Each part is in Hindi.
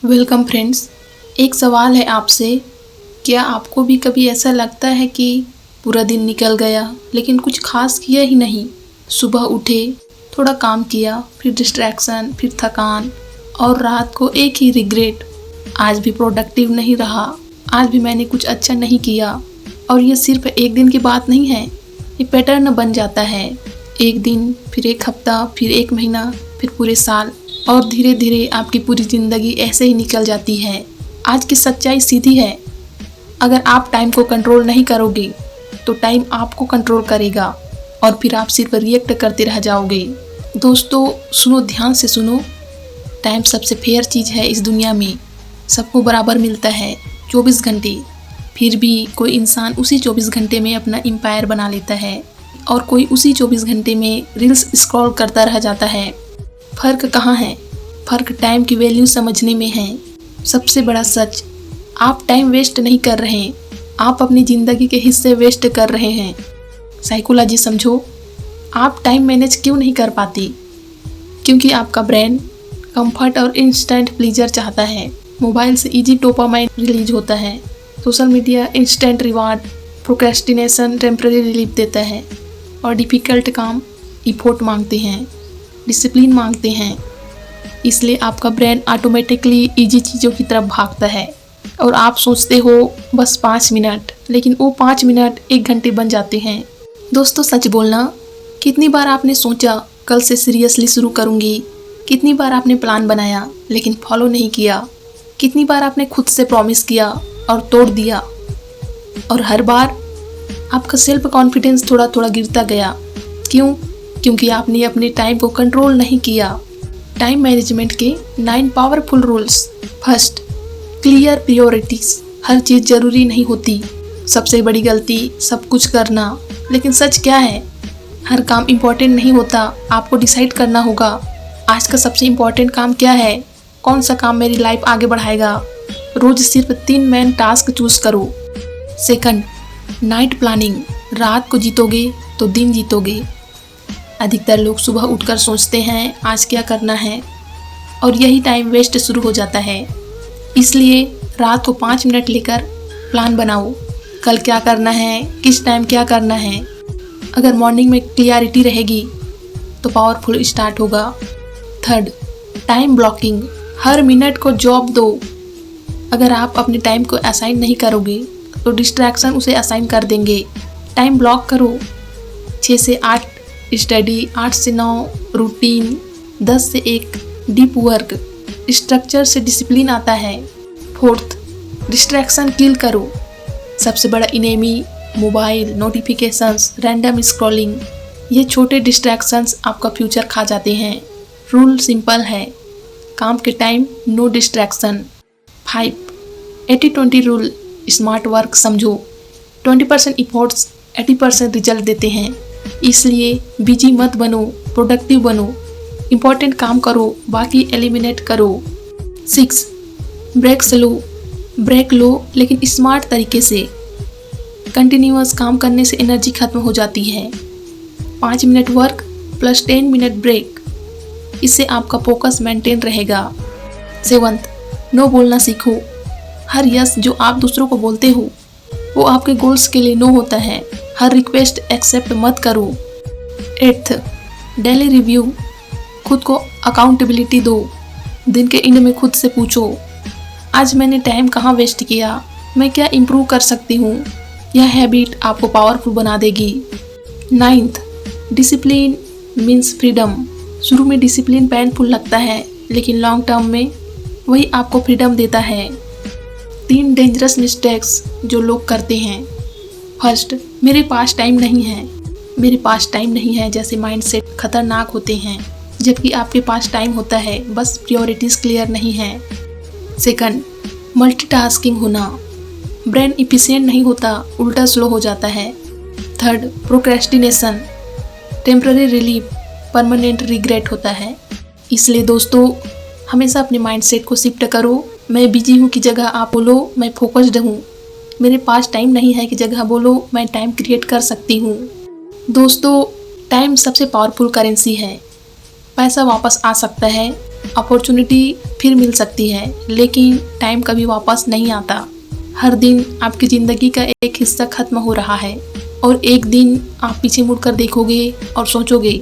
Welcome friends. एक सवाल है आपसे, क्या आपको भी कभी ऐसा लगता है कि पूरा दिन निकल गया लेकिन कुछ खास किया ही नहीं? सुबह उठे, थोड़ा काम किया, फिर डिस्ट्रैक्शन, फिर थकान और रात को एक ही रिग्रेट, आज भी प्रोडक्टिव नहीं रहा, आज भी मैंने कुछ अच्छा नहीं किया। और ये सिर्फ एक दिन की बात नहीं है, ये पैटर्न बन जाता है। एक दिन, फिर एक हफ्ता, फिर एक महीना, फिर पूरे साल और धीरे धीरे आपकी पूरी ज़िंदगी ऐसे ही निकल जाती है। आज की सच्चाई सीधी है, अगर आप टाइम को कंट्रोल नहीं करोगे तो टाइम आपको कंट्रोल करेगा और फिर आप सिर्फ रिएक्ट करते रह जाओगे। दोस्तों सुनो, ध्यान से सुनो, टाइम सबसे फेयर चीज़ है इस दुनिया में। सबको बराबर मिलता है 24 घंटे, फिर भी कोई इंसान उसी 24 घंटे में अपना एम्पायर बना लेता है और कोई उसी 24 घंटे में रील्स स्क्रॉल करता रह जाता है। फ़र्क कहाँ है? फ़र्क टाइम की वैल्यू समझने में है। सबसे बड़ा सच, आप टाइम वेस्ट नहीं कर रहे हैं, आप अपनी ज़िंदगी के हिस्से वेस्ट कर रहे हैं। साइकोलॉजी समझो, आप टाइम मैनेज क्यों नहीं कर पाती? क्योंकि आपका ब्रेन कंफर्ट और इंस्टेंट प्लीजर चाहता है। मोबाइल से इजी डोपामाइन रिलीज होता है, social media instant reward, procrastination temporary relief देता है और डिफ़िकल्ट काम इफोर्ट मांगते हैं, डिसिप्लिन मांगते हैं। इसलिए आपका ब्रेन ऑटोमेटिकली इजी चीज़ों की तरफ भागता है और आप सोचते हो बस 5 मिनट, लेकिन वो 5 मिनट 1 घंटे बन जाते हैं। दोस्तों सच बोलना, कितनी बार आपने सोचा कल से सीरियसली शुरू करूँगी? कितनी बार आपने प्लान बनाया लेकिन फॉलो नहीं किया? कितनी बार आपने खुद से प्रॉमिस किया और तोड़ दिया? और हर बार आपका सेल्फ कॉन्फिडेंस थोड़ा थोड़ा गिरता गया। क्यों? क्योंकि आपने अपने टाइम को कंट्रोल नहीं किया। टाइम मैनेजमेंट के 9 powerful rules. First, clear priorities. हर चीज़ ज़रूरी नहीं होती। सबसे बड़ी गलती सब कुछ करना। लेकिन सच क्या है? हर काम इम्पोर्टेंट नहीं होता। आपको डिसाइड करना होगा, आज का सबसे इम्पोर्टेंट काम क्या है, कौन सा काम मेरी लाइफ आगे बढ़ाएगा। रोज़ सिर्फ 3 मेन टास्क चूज करो। Second, night planning. रात को जीतोगे तो दिन जीतोगे। अधिकतर लोग सुबह उठकर सोचते हैं आज क्या करना है और यही टाइम वेस्ट शुरू हो जाता है। इसलिए रात को 5 मिनट लेकर प्लान बनाओ, कल क्या करना है, किस टाइम क्या करना है। अगर मॉर्निंग में क्लियरिटी रहेगी तो पावरफुल स्टार्ट होगा। Third, time blocking. हर मिनट को जॉब दो। अगर आप अपने टाइम को असाइन नहीं करोगे तो डिस्ट्रैक्शन उसे असाइन कर देंगे। टाइम ब्लॉक करो। 6 से 8 स्टडी, 8 से 9 रूटीन, 10 से 1 डीप वर्क। स्ट्रक्चर से डिसिप्लिन आता है। फोर्थ, डिस्ट्रैक्शन किल करो। सबसे बड़ा enemy mobile, notifications, random scrolling. ये छोटे डिस्ट्रैक्शंस आपका फ्यूचर खा जाते हैं। रूल सिंपल है, काम के time no distraction. 5, 80-20 rule. Smart work समझो, 20% इफोर्ट्स 80% रिजल्ट देते हैं। इसलिए बिजी मत बनो, प्रोडक्टिव बनो। इम्पोर्टेंट काम करो, बाकी एलिमिनेट करो। 6, ब्रेक लो लेकिन स्मार्ट तरीके से। कंटिन्यूअस काम करने से एनर्जी खत्म हो जाती है। 5 minute work plus 10 minute break, इससे आपका फोकस मेंटेन रहेगा। 7, नो बोलना सीखो। हर यस जो आप दूसरों को बोलते हो वो आपके गोल्स के लिए नो होता है। हर रिक्वेस्ट एक्सेप्ट मत करो। 8, डेली रिव्यू। खुद को अकाउंटेबिलिटी दो। दिन के एंड में खुद से पूछो, आज मैंने टाइम कहाँ वेस्ट किया, मैं क्या इम्प्रूव कर सकती हूँ। यह हैबिट आपको पावरफुल बना देगी। 9th, discipline means freedom. शुरू में डिसिप्लिन पेनफुल लगता है लेकिन लॉन्ग टर्म में वही आपको फ्रीडम देता है। 3 डेंजरस मिस्टेक्स जो लोग करते हैं। फर्स्ट, मेरे पास टाइम नहीं है। मेरे पास टाइम नहीं है जैसे माइंडसेट खतरनाक होते हैं, जबकि आपके पास टाइम होता है, बस प्रायोरिटीज़ क्लियर नहीं है। सेकंड, मल्टीटास्किंग होना। ब्रेन इफिशिएंट नहीं होता, उल्टा स्लो हो जाता है। Third, procrastination. Temporary relief, permanent regret होता है। इसलिए दोस्तों हमेशा अपने माइंडसेट को शिफ्ट करो। मैं बिजी हूँ की जगह आप बोलो मैं फोकस्ड हूँ। मेरे पास टाइम नहीं है की जगह बोलो मैं टाइम क्रिएट कर सकती हूँ। दोस्तों टाइम सबसे पावरफुल करेंसी है। पैसा वापस आ सकता है अपॉर्चुनिटी फिर मिल सकती है, लेकिन टाइम कभी वापस नहीं आता। हर दिन आपकी ज़िंदगी का एक हिस्सा खत्म हो रहा है और एक दिन आप पीछे मुड़कर देखोगे और सोचोगे,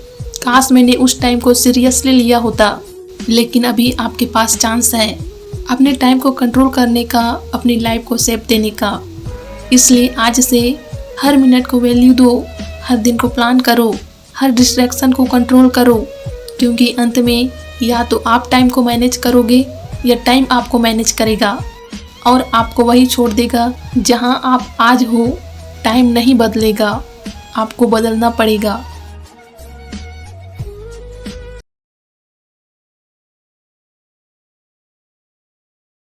काश मैंने उस टाइम को सीरियसली लिया होता। लेकिन अभी आपके पास चांस है अपने टाइम को कंट्रोल करने का, अपनी लाइफ को शेप देने का। इसलिए आज से हर मिनट को वैल्यू दो, हर दिन को प्लान करो, हर डिस्ट्रैक्शन को कंट्रोल करो, क्योंकि अंत में या तो आप टाइम को मैनेज करोगे या टाइम आपको मैनेज करेगा और आपको वही छोड़ देगा जहां आप आज हो। टाइम नहीं बदलेगा, आपको बदलना पड़ेगा।